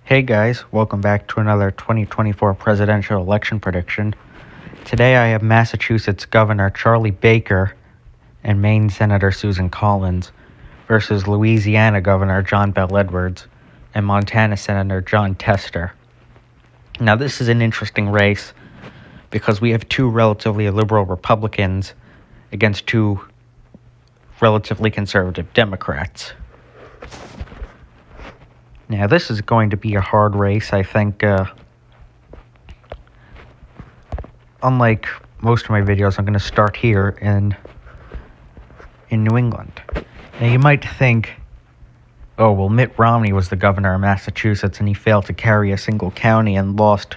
Hey guys, welcome back to another 2024 presidential election prediction. Today I have Massachusetts Governor Charlie Baker and Maine Senator Susan Collins versus Louisiana Governor John Bel Edwards and Montana Senator John Tester. Now this is an interesting race because we have two relatively liberal Republicans against two relatively conservative Democrats. Now, this is going to be a hard race. I think, unlike most of my videos, I'm going to start here in New England. Now, you might think, oh, well, Mitt Romney was the governor of Massachusetts, and he failed to carry a single county and lost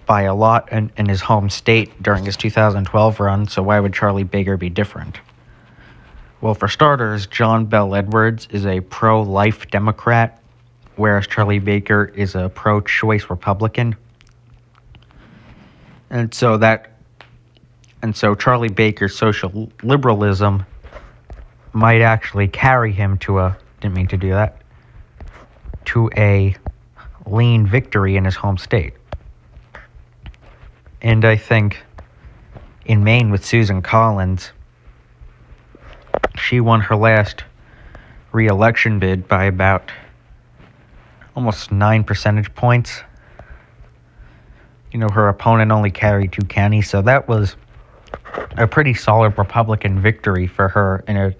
by a lot in his home state during his 2012 run, so why would Charlie Baker be different? Well, for starters, John Bel Edwards is a pro-life Democrat, whereas Charlie Baker is a pro-choice Republican. And so Charlie Baker's social liberalism might actually carry him to a lean victory in his home state. And I think in Maine with Susan Collins, she won her last re-election bid by about almost 9 percentage points. You know, her opponent only carried 2 counties, so that was a pretty solid Republican victory for her in a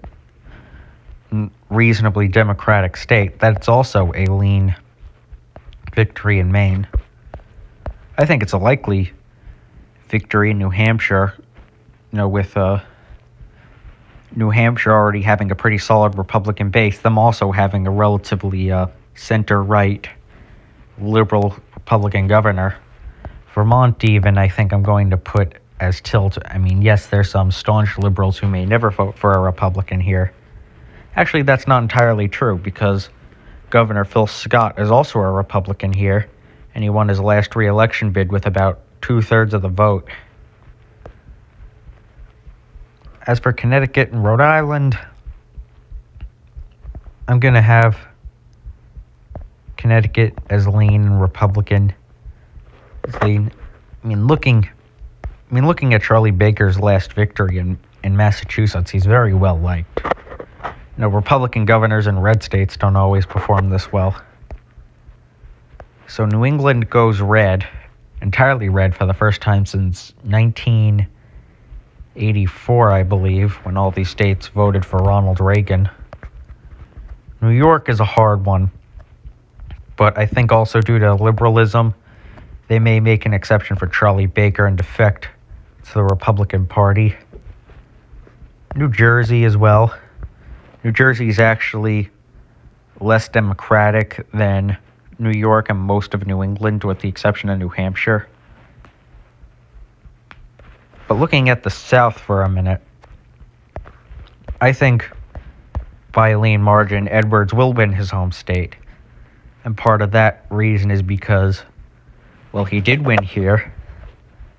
reasonably Democratic state. That's also a lean victory in Maine. I think it's a likely victory in New Hampshire, with New Hampshire already having a pretty solid Republican base, them also having a relatively center-right liberal Republican governor. Vermont even, I think I'm going to put as tilt. I mean, yes, there's some staunch liberals who may never vote for a Republican here. Actually, that's not entirely true because Governor Phil Scott is also a Republican here, and he won his last re-election bid with about 2/3 of the vote. As for Connecticut and Rhode Island, I'm going to have Connecticut as lean and Republican. As lean. Looking at Charlie Baker's last victory in Massachusetts, he's very well liked. Republican governors in red states don't always perform this well. So New England goes red, entirely red for the first time since 1984, I believe, when all these states voted for Ronald Reagan. New York is a hard one, but I think also due to liberalism, they may make an exception for Charlie Baker and defect to the Republican Party. New Jersey as well. New Jersey is actually less Democratic than New York and most of New England, with the exception of New Hampshire. But looking at the South for a minute, I think by a lean margin, Edwards will win his home state. And part of that reason is because, well, he did win here.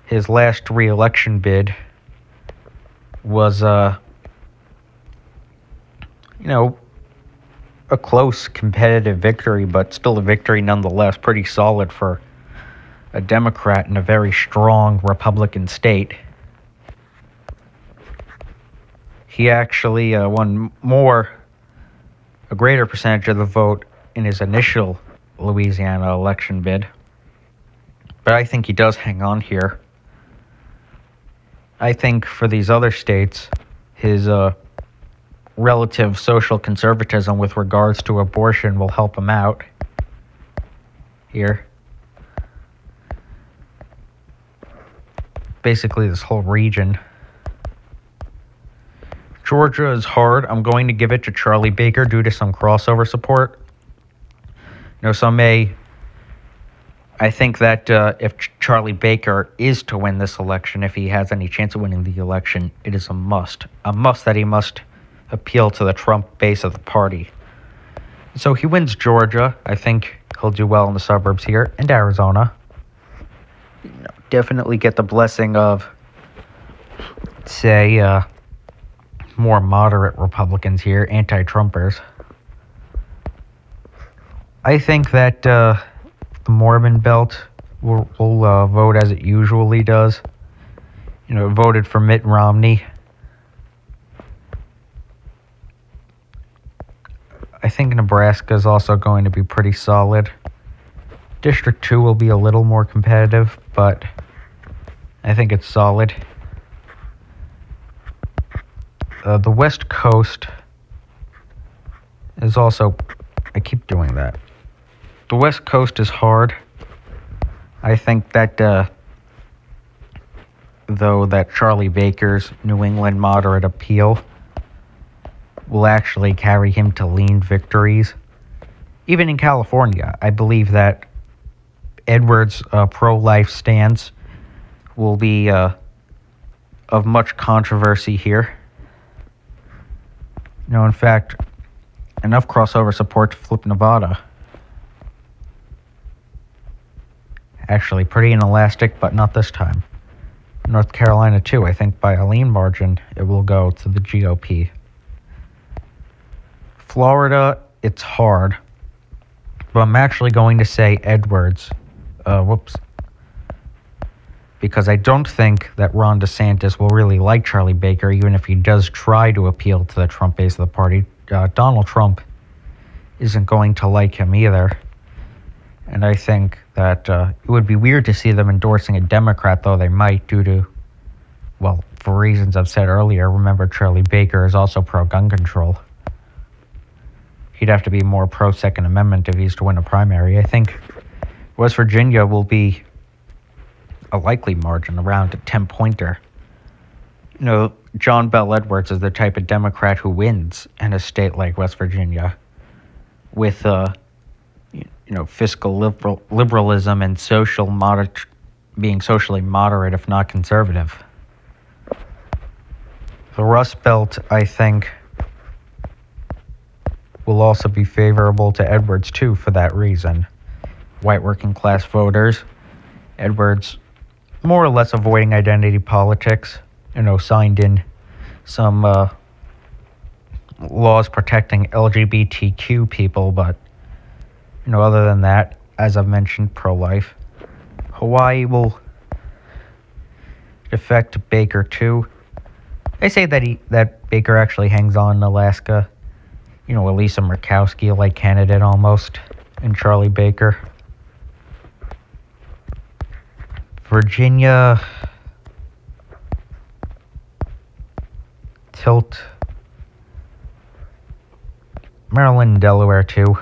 His last re-election bid was, a close competitive victory, but still a victory nonetheless, pretty solid for a Democrat in a very strong Republican state. He actually won a greater percentage of the vote in his initial Louisiana election bid. But I think he does hang on here. I think for these other states, his relative social conservatism with regards to abortion will help him out here. Basically, this whole region. Georgia is hard. I'm going to give it to Charlie Baker due to some crossover support. I think that if Charlie Baker is to win this election, if he has any chance of winning the election, it is a must. A must that he must appeal to the Trump base of the party. So he wins Georgia. I think he'll do well in the suburbs here. And Arizona. Definitely get the blessing of, say, more moderate Republicans here, anti-Trumpers. I think that the Mormon Belt will vote as it usually does. You know, it voted for Mitt Romney. I think Nebraska is also going to be pretty solid. District 2 will be a little more competitive, but I think it's solid. The West Coast is also... I keep doing that. The West Coast is hard. I think that, though, that Charlie Baker's New England moderate appeal will actually carry him to lean victories. Even in California, I believe that Edwards' pro-life stance will be of much controversy here. You know, in fact, enough crossover support to flip Nevada. Actually, pretty inelastic, but not this time. North Carolina, too. I think by a lean margin, it will go to the GOP. Florida, it's hard. But I'm actually going to say Edwards. Because I don't think that Ron DeSantis will really like Charlie Baker, even if he does try to appeal to the Trump base of the party. Donald Trump isn't going to like him either. And I think that it would be weird to see them endorsing a Democrat, though they might, due to, well, for reasons I've said earlier. Remember, Charlie Baker is also pro-gun control. He'd have to be more pro-Second Amendment if he's to win a primary. I think West Virginia will be a likely margin, around a 10-pointer. You know, John Bel Edwards is the type of Democrat who wins in a state like West Virginia with, fiscal liberalism and being socially moderate, if not conservative. The Rust Belt, I think, will also be favorable to Edwards, too, for that reason. White working class voters. Edwards more or less avoiding identity politics. Signed in some laws protecting LGBTQ people, but, other than that, as I've mentioned, pro-life. Hawaii will defect Baker, too. They say that Baker actually hangs on in Alaska. Elisa Murkowski, like candidate almost, and Charlie Baker. Virginia, tilt. Maryland and Delaware, too.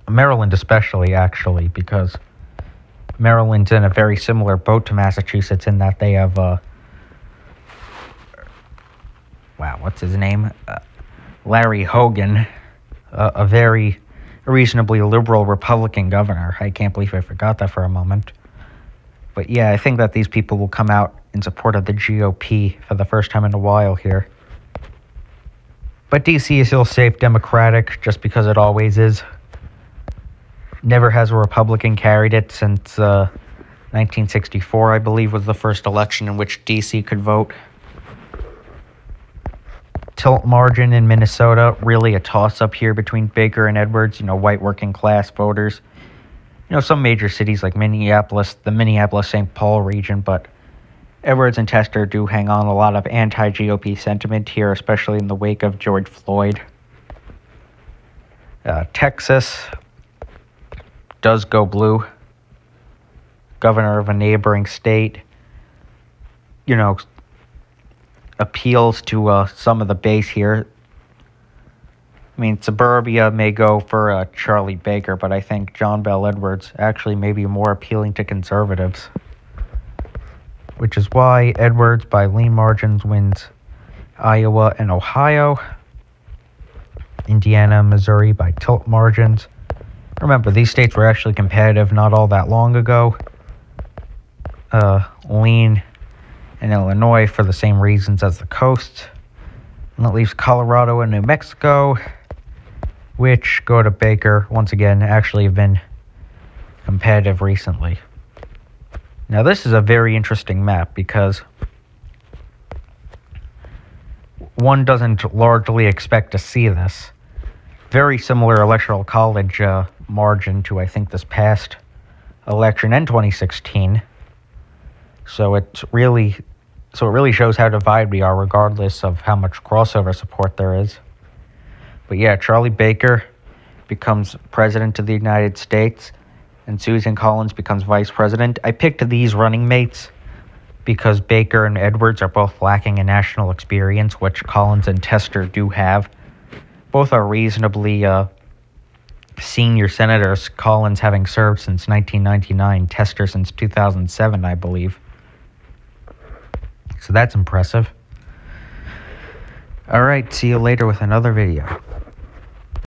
Maryland especially, actually, because Maryland's in a very similar boat to Massachusetts in that they have, what's his name? Larry Hogan, a very reasonably liberal Republican governor. I can't believe I forgot that for a moment. But yeah, I think that these people will come out in support of the GOP for the first time in a while here. But DC is still safe Democratic, just because it always is. Never has a Republican carried it since 1964, I believe, was the first election in which DC could vote. Tilt margin in Minnesota, really a toss-up here between Baker and Edwards, white working class voters. Some major cities like Minneapolis, the Minneapolis-St. Paul region, but Edwards and Tester do hang on a lot of anti-GOP sentiment here, especially in the wake of George Floyd. Texas does go blue. Governor of a neighboring state, appeals to some of the base here. I mean, suburbia may go for Charlie Baker, but I think John Bel Edwards actually may be more appealing to conservatives. Which is why Edwards, by lean margins, wins Iowa and Ohio. Indiana and Missouri by tilt margins. Remember, these states were actually competitive not all that long ago. Lean in Illinois for the same reasons as the coast. And that leaves Colorado and New Mexico, which go to Baker, once again, actually have been competitive recently. Now, this is a very interesting map because one doesn't largely expect to see this. very similar electoral college margin to, I think, this past election in 2016. So it really shows how divided we are, regardless of how much crossover support there is. But yeah, Charlie Baker becomes president of the United States, and Susan Collins becomes vice president. I picked these running mates because Baker and Edwards are both lacking in national experience, which Collins and Tester do have. Both are reasonably senior senators, Collins having served since 1999, Tester since 2007, I believe. So that's impressive. Alright, see you later with another video.